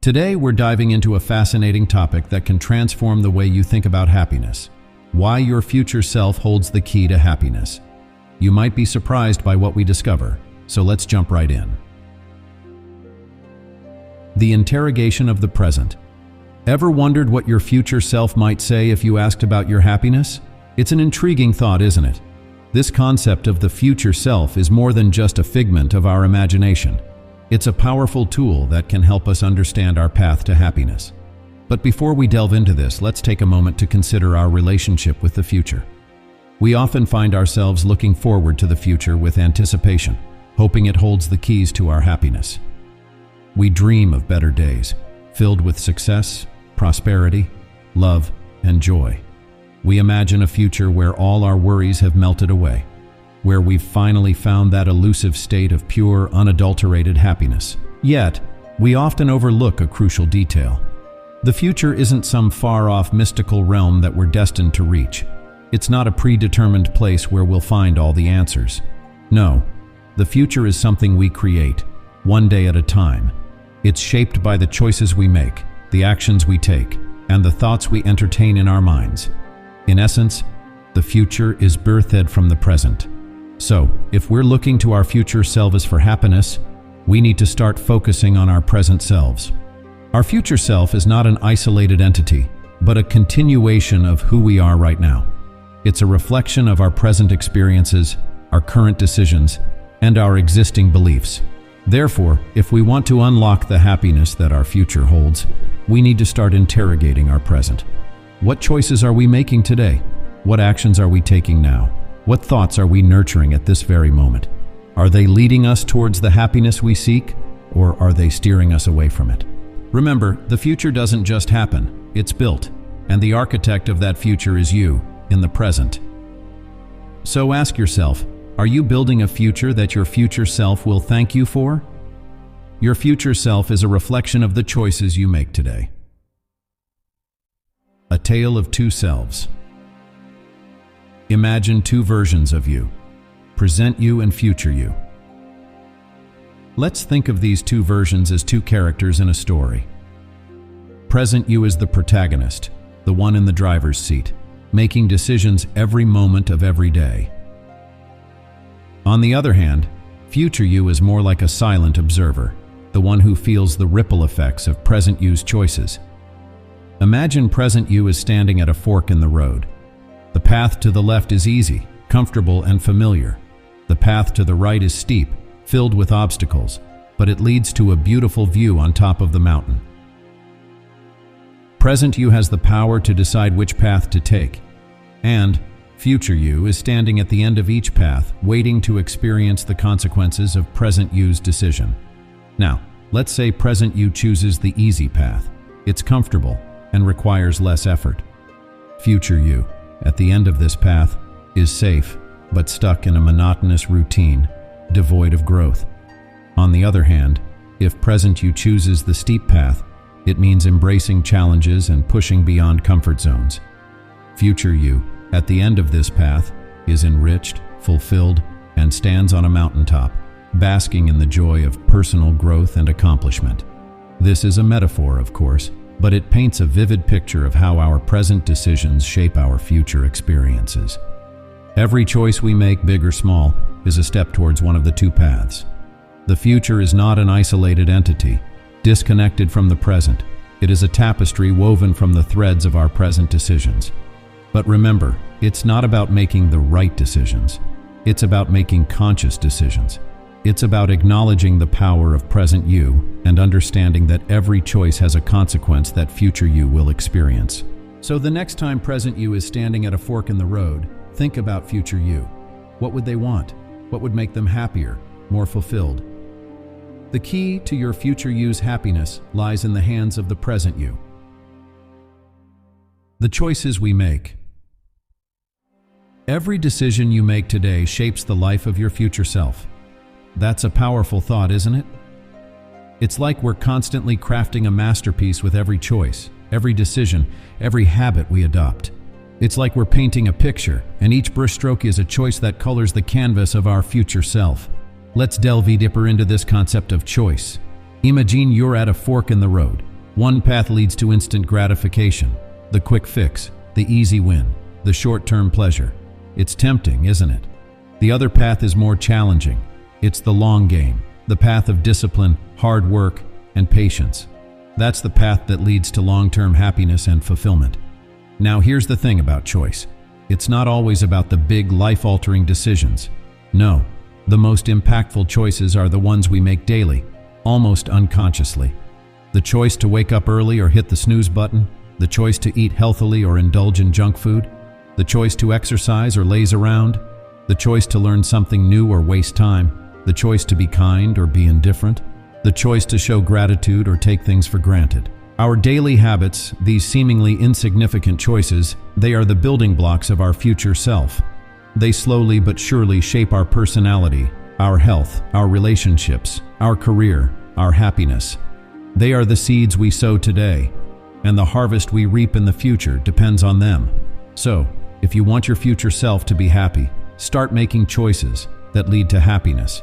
Today, we're diving into a fascinating topic that can transform the way you think about happiness. Why your future self holds the key to happiness. You might be surprised by what we discover, so let's jump right in. The interrogation of the present. Ever wondered what your future self might say if you asked about your happiness? It's an intriguing thought, isn't it? This concept of the future self is more than just a figment of our imagination. It's a powerful tool that can help us understand our path to happiness. But before we delve into this, let's take a moment to consider our relationship with the future. We often find ourselves looking forward to the future with anticipation, hoping it holds the keys to our happiness. We dream of better days, filled with success, prosperity, love, and joy. We imagine a future where all our worries have melted away, where we've finally found that elusive state of pure, unadulterated happiness. Yet, we often overlook a crucial detail. The future isn't some far-off mystical realm that we're destined to reach. It's not a predetermined place where we'll find all the answers. No, the future is something we create, one day at a time. It's shaped by the choices we make, the actions we take, and the thoughts we entertain in our minds. In essence, the future is birthed from the present. So, if we're looking to our future selves for happiness, we need to start focusing on our present selves. Our future self is not an isolated entity, but a continuation of who we are right now. It's a reflection of our present experiences, our current decisions, and our existing beliefs. Therefore, if we want to unlock the happiness that our future holds, we need to start interrogating our present. What choices are we making today? What actions are we taking now? What thoughts are we nurturing at this very moment? Are they leading us towards the happiness we seek, or are they steering us away from it? Remember, the future doesn't just happen, it's built, and the architect of that future is you, in the present. So ask yourself, are you building a future that your future self will thank you for? Your future self is a reflection of the choices you make today. A tale of two selves. Imagine two versions of you, present you and future you. Let's think of these two versions as two characters in a story. Present you is the protagonist, the one in the driver's seat, making decisions every moment of every day. On the other hand, future you is more like a silent observer, the one who feels the ripple effects of present you's choices. Imagine present you is standing at a fork in the road. The path to the left is easy, comfortable, and familiar. The path to the right is steep, filled with obstacles, but it leads to a beautiful view on top of the mountain. Present you has the power to decide which path to take, and future you is standing at the end of each path, waiting to experience the consequences of present you's decision. Now, let's say present you chooses the easy path. It's comfortable and requires less effort. Future you, at the end of this path, is safe, but stuck in a monotonous routine, devoid of growth. On the other hand, if present you chooses the steep path, it means embracing challenges and pushing beyond comfort zones. Future you, at the end of this path, is enriched, fulfilled, and stands on a mountaintop, basking in the joy of personal growth and accomplishment. This is a metaphor, of course, but it paints a vivid picture of how our present decisions shape our future experiences. Every choice we make, big or small, is a step towards one of the two paths. The future is not an isolated entity, disconnected from the present. It is a tapestry woven from the threads of our present decisions. But remember, it's not about making the right decisions. It's about making conscious decisions. It's about acknowledging the power of present you and understanding that every choice has a consequence that future you will experience. So the next time present you is standing at a fork in the road, think about future you. What would they want? What would make them happier, more fulfilled? The key to your future you's happiness lies in the hands of the present you. The choices we make. Every decision you make today shapes the life of your future self. That's a powerful thought, isn't it? It's like we're constantly crafting a masterpiece with every choice, every decision, every habit we adopt. It's like we're painting a picture, and each brushstroke is a choice that colors the canvas of our future self. Let's delve deeper into this concept of choice. Imagine you're at a fork in the road. One path leads to instant gratification, the quick fix, the easy win, the short-term pleasure. It's tempting, isn't it? The other path is more challenging. It's the long game, the path of discipline, hard work, and patience. That's the path that leads to long-term happiness and fulfillment. Now here's the thing about choice. It's not always about the big life-altering decisions. No, the most impactful choices are the ones we make daily, almost unconsciously. The choice to wake up early or hit the snooze button, the choice to eat healthily or indulge in junk food, the choice to exercise or laze around, the choice to learn something new or waste time, the choice to be kind or be indifferent, the choice to show gratitude or take things for granted. Our daily habits, these seemingly insignificant choices, they are the building blocks of our future self. They slowly but surely shape our personality, our health, our relationships, our career, our happiness. They are the seeds we sow today, and the harvest we reap in the future depends on them. So, if you want your future self to be happy, start making choices that lead to happiness.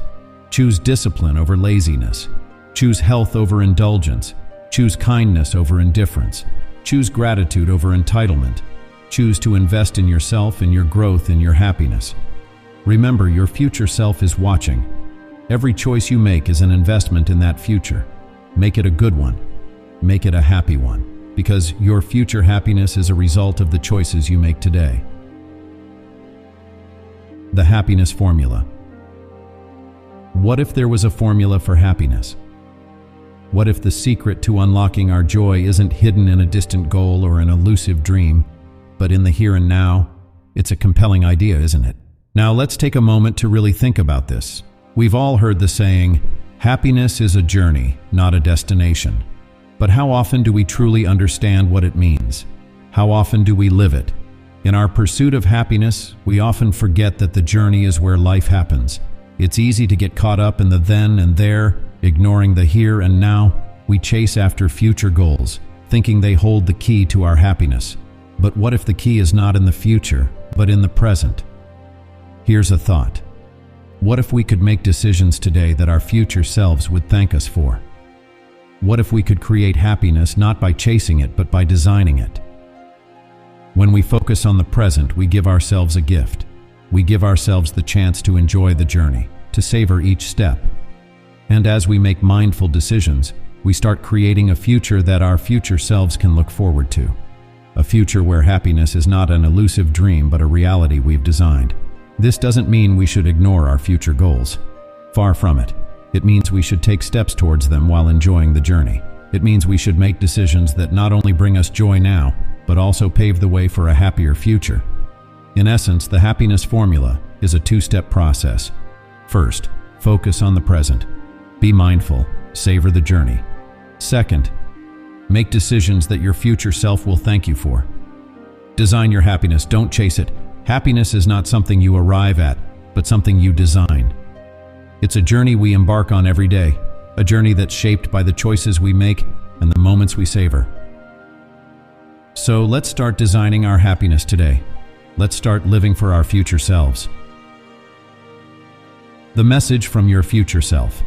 Choose discipline over laziness. Choose health over indulgence. Choose kindness over indifference. Choose gratitude over entitlement. Choose to invest in yourself, in your growth, in your happiness. Remember, your future self is watching. Every choice you make is an investment in that future. Make it a good one. Make it a happy one, because your future happiness is a result of the choices you make today. The happiness formula. What if there was a formula for happiness? What if the secret to unlocking our joy isn't hidden in a distant goal or an elusive dream, but in the here and now? It's a compelling idea, isn't it? Now let's take a moment to really think about this. We've all heard the saying, happiness is a journey, not a destination. But how often do we truly understand what it means? How often do we live it? In our pursuit of happiness, we often forget that the journey is where life happens. It's easy to get caught up in the then and there, ignoring the here and now. We chase after future goals, thinking they hold the key to our happiness. But what if the key is not in the future, but in the present? Here's a thought. What if we could make decisions today that our future selves would thank us for? What if we could create happiness not by chasing it, but by designing it? When we focus on the present, we give ourselves a gift. We give ourselves the chance to enjoy the journey, to savor each step. And as we make mindful decisions, we start creating a future that our future selves can look forward to. A future where happiness is not an elusive dream, but a reality we've designed. This doesn't mean we should ignore our future goals. Far from it. It means we should take steps towards them while enjoying the journey. It means we should make decisions that not only bring us joy now, but also pave the way for a happier future. In essence, the happiness formula is a two-step process. First, focus on the present. Be mindful, savor the journey. Second, make decisions that your future self will thank you for. Design your happiness, don't chase it. Happiness is not something you arrive at, but something you design. It's a journey we embark on every day, a journey that's shaped by the choices we make and the moments we savor. So let's start designing our happiness today. Let's start living for our future selves. The message from your future self.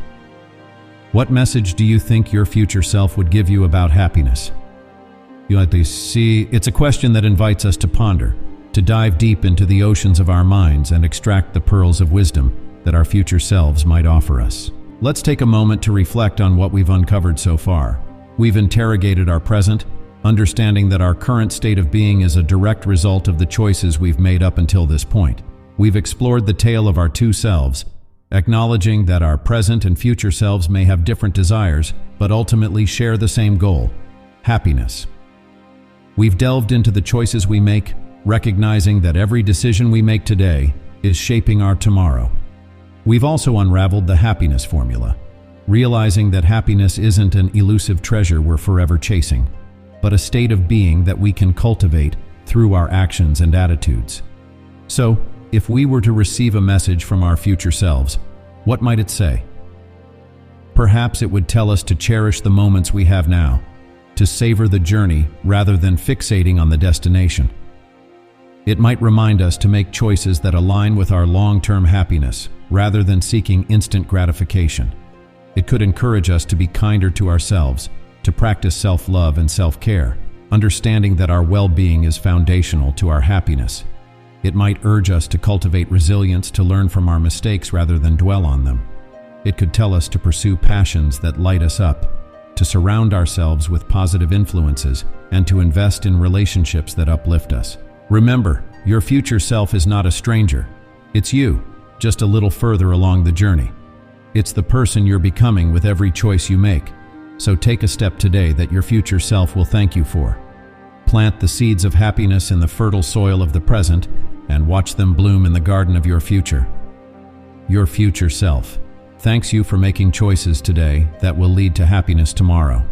What message do you think your future self would give you about happiness? You likely see, it's a question that invites us to ponder, to dive deep into the oceans of our minds and extract the pearls of wisdom that our future selves might offer us. Let's take a moment to reflect on what we've uncovered so far. We've interrogated our present, understanding that our current state of being is a direct result of the choices we've made up until this point. We've explored the tale of our two selves, acknowledging that our present and future selves may have different desires, but ultimately share the same goal: happiness. We've delved into the choices we make, recognizing that every decision we make today is shaping our tomorrow. We've also unraveled the happiness formula, realizing that happiness isn't an elusive treasure we're forever chasing, but a state of being that we can cultivate through our actions and attitudes. So, if we were to receive a message from our future selves, what might it say? Perhaps it would tell us to cherish the moments we have now, to savor the journey rather than fixating on the destination. It might remind us to make choices that align with our long-term happiness rather than seeking instant gratification. It could encourage us to be kinder to ourselves, to practice self-love and self-care, understanding that our well-being is foundational to our happiness. It might urge us to cultivate resilience, to learn from our mistakes rather than dwell on them. It could tell us to pursue passions that light us up, to surround ourselves with positive influences, and to invest in relationships that uplift us. Remember, your future self is not a stranger. It's you, just a little further along the journey. It's the person you're becoming with every choice you make. So take a step today that your future self will thank you for. Plant the seeds of happiness in the fertile soil of the present and watch them bloom in the garden of your future. Your future self thanks you for making choices today that will lead to happiness tomorrow.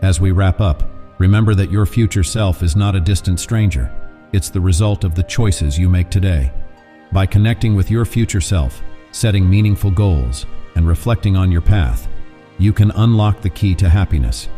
As we wrap up, remember that your future self is not a distant stranger. It's the result of the choices you make today. By connecting with your future self, setting meaningful goals, and reflecting on your path, you can unlock the key to happiness.